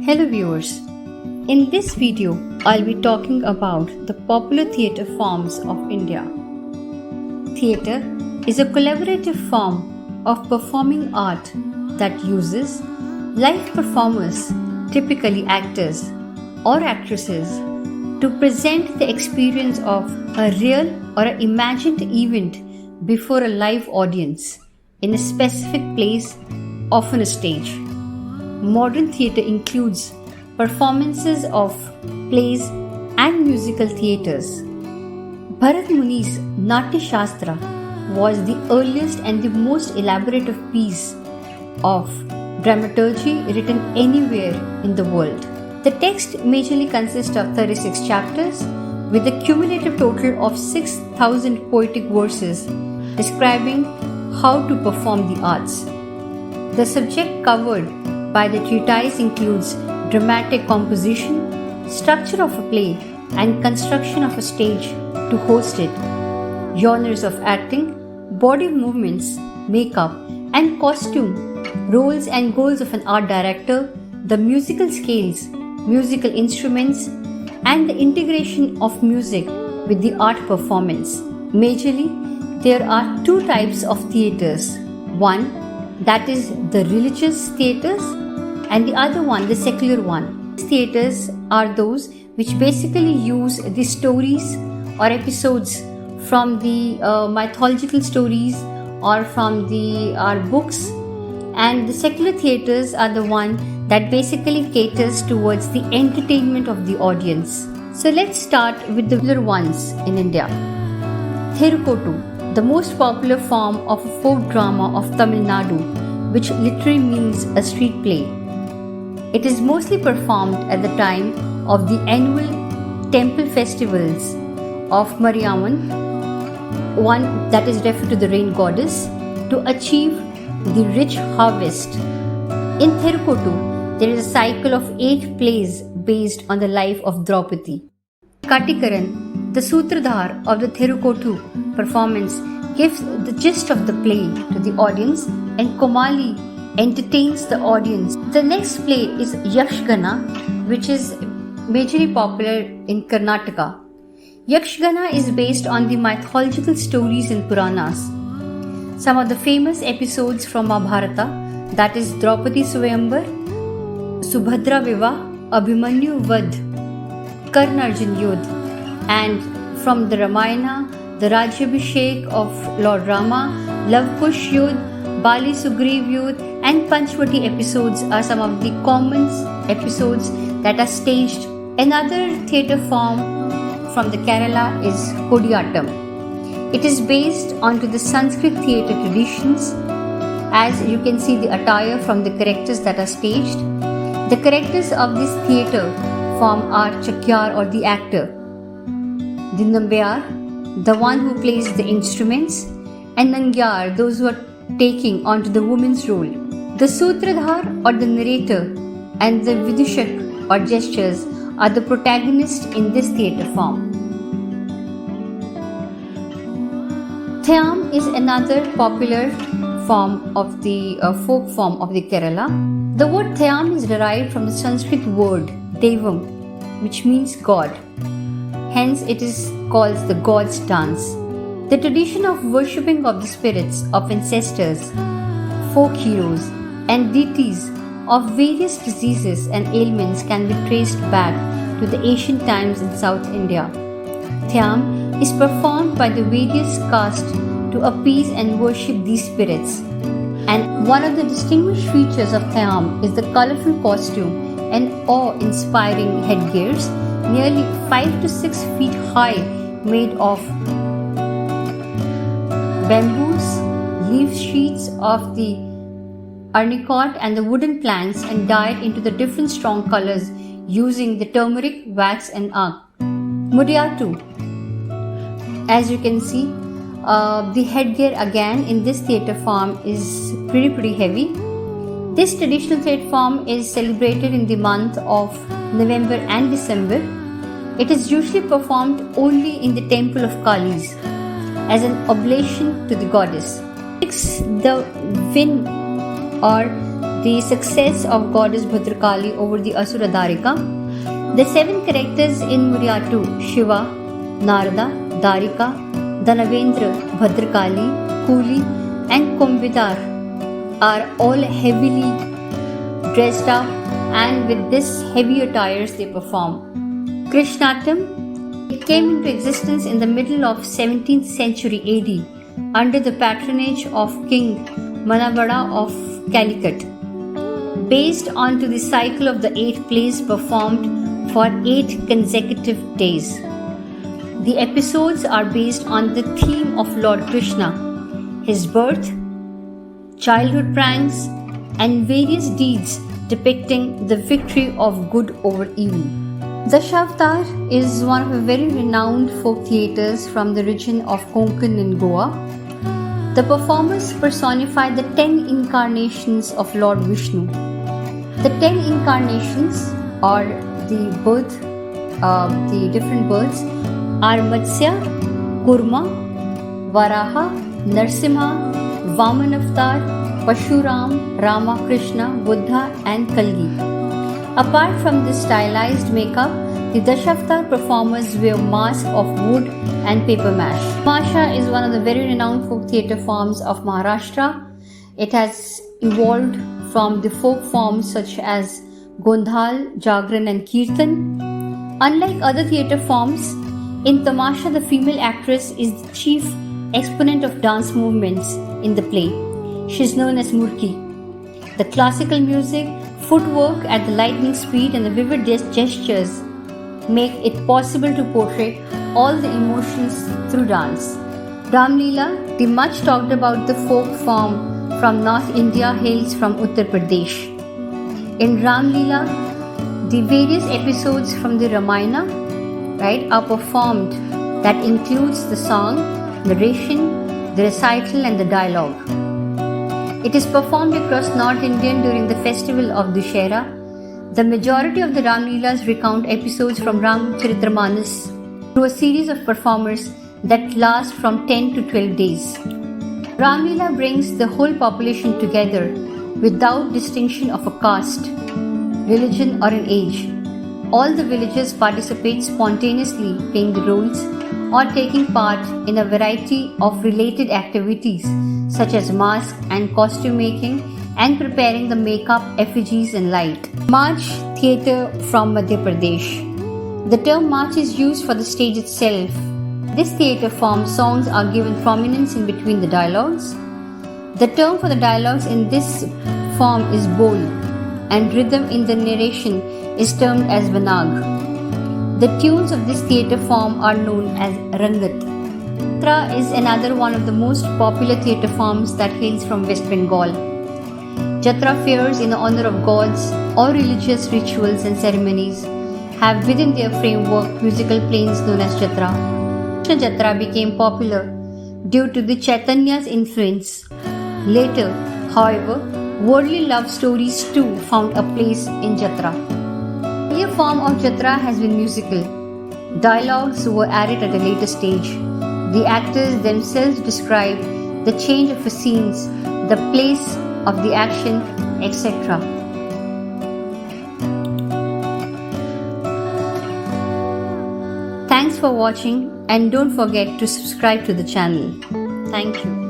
Hello viewers, in this video I'll be talking about the popular theatre forms of India. Theatre is a collaborative form of performing art that uses live performers, typically actors or actresses, to present the experience of a real or an imagined event before a live audience in a specific place, often a stage. Modern theatre includes performances of plays and musical theatres. Bharat Muni's Natya Shastra was the earliest and the most elaborate piece of dramaturgy written anywhere in the world. The text majorly consists of 36 chapters with a cumulative total of 6,000 poetic verses describing how to perform the arts. The subject covered by the treatise includes dramatic composition, structure of a play, and construction of a stage to host it, genres of acting, body movements, makeup, and costume, roles and goals of an art director, the musical scales, musical instruments, and the integration of music with the art performance. Majorly, there are two types of theatres. One, that is the religious theatres, and the other one, the secular one. These theatres are those which basically use the stories or episodes from the mythological stories or from our books, and the secular theatres are the one that basically caters towards the entertainment of the audience. So let's start with the popular ones in India. Thirukottu, the most popular form of a folk drama of Tamil Nadu, which literally means a street play. It is mostly performed at the time of the annual temple festivals of Mariamman, one that is referred to the rain goddess, to achieve the rich harvest. In Thirukottu, there is a cycle of 8 plays based on the life of Draupadi. Katikaran, the Sutradhar of the Thirukottu performance, gives the gist of the play to the audience, and Komali entertains the audience. The next play is Yakshagana, which is majorly popular in Karnataka. Yakshagana is based on the mythological stories in Puranas. Some of the famous episodes from Mahabharata, that is Draupadi Swayamvar, Subhadra Vivah, Abhimanyu Vadh, Karna Arjun Yudh, and from the Ramayana, the Rajyabhishek of Lord Rama, Lav Kush Yudh, Bali Sugriv Yudh, and Panchvati episodes are some of the common episodes that are staged. Another theatre form from the Kerala is Kodiyattam. It is based onto the Sanskrit theatre traditions. As you can see the attire from the characters that are staged. The characters of this theatre form are Chakyar or the actor, the Nambyar, the one who plays the instruments, and Nangyar, those who are taking onto the woman's role. The Sutradhar or the narrator and the Vidushak or gestures are the protagonists in this theatre form. Theyyam is another popular form of the folk form of the Kerala. The word Theyyam is derived from the Sanskrit word Devam, which means God. Hence it is called the God's dance. The tradition of worshipping of the spirits of ancestors, folk heroes, and deities of various diseases and ailments can be traced back to the ancient times in South India. Theyyam is performed by the various castes to appease and worship these spirits. And one of the distinguished features of Theyyam is the colorful costume and awe-inspiring headgears, nearly 5 to 6 feet high, made of bamboos, leaf sheets of the arnicot and the wooden planks, and dyed into the different strong colors using the turmeric, wax, and ankh. Mudiyatu. As you can see, the headgear again in this theatre form is pretty heavy. This traditional theatre form is celebrated in the month of November and December. It is usually performed only in the temple of Kali's as an oblation to the goddess. The wind or the success of goddess Bhadrakali over the Asura Darika. The 7 characters in Muryatu, Shiva, Narada, Darika, Danavendra, Bhadrakali, Kuli and Kumbhidar are all heavily dressed up, and with this heavy attires they perform. Krishnatam, it came into existence in the middle of 17th century AD under the patronage of King Manavada of Calicut, based onto the cycle of the 8 plays performed for 8 consecutive days. The episodes are based on the theme of Lord Krishna, his birth, childhood pranks, and various deeds depicting the victory of good over evil. Dashavatar is one of the very renowned folk theatres from the region of Konkan in Goa. The performers personify the 10 incarnations of Lord Vishnu. The 10 incarnations, or the different births, are Matsya, Kurma, Varaha, Narsimha, Vaman Avatar, Pashuram, Rama, Krishna, Buddha and Kalgi. Apart from this stylized makeup, the Dashavatar performers wear masks of wood and paper mache. Tamasha is one of the very renowned folk theatre forms of Maharashtra. It has evolved from the folk forms such as Gondhal, Jagran and Kirtan. Unlike other theatre forms, in Tamasha the female actress is the chief exponent of dance movements in the play. She is known as Murki. The classical music, footwork at the lightning speed and the vivid gestures make it possible to portray all the emotions through dance. Ramleela, the much talked about the folk form from North India, hails from Uttar Pradesh. In Ramleela, the various episodes from the Ramayana, are performed. That includes the song, narration, the recital and the dialogue. It is performed across North India during the festival of Dussehra. The majority of the Ramleelas recount episodes from Ramcharitramanas through a series of performers that last from 10 to 12 days. Ramleela brings the whole population together without distinction of a caste, religion or an age. All the villagers participate spontaneously, playing the roles or taking part in a variety of related activities such as mask and costume making and preparing the makeup, effigies and light. Maach theatre from Madhya Pradesh. The term Maach is used for the stage itself. This theatre form, songs are given prominence in between the dialogues. The term for the dialogues in this form is bol, and rhythm in the narration is termed as vanag. The tunes of this theatre form are known as rangat. Jatra is another one of the most popular theatre forms that hails from West Bengal. Jatra fairs in honor of gods or religious rituals and ceremonies have within their framework musical plays known as Jatra. Krishna Jatra became popular due to the Chaitanya's influence. Later, however, worldly love stories too found a place in Jatra. The form of Jatra has been musical. Dialogues were added at a later stage. The actors themselves describe the change of the scenes, the place of the action, etc. Thanks for watching and don't forget to subscribe to the channel. Thank you.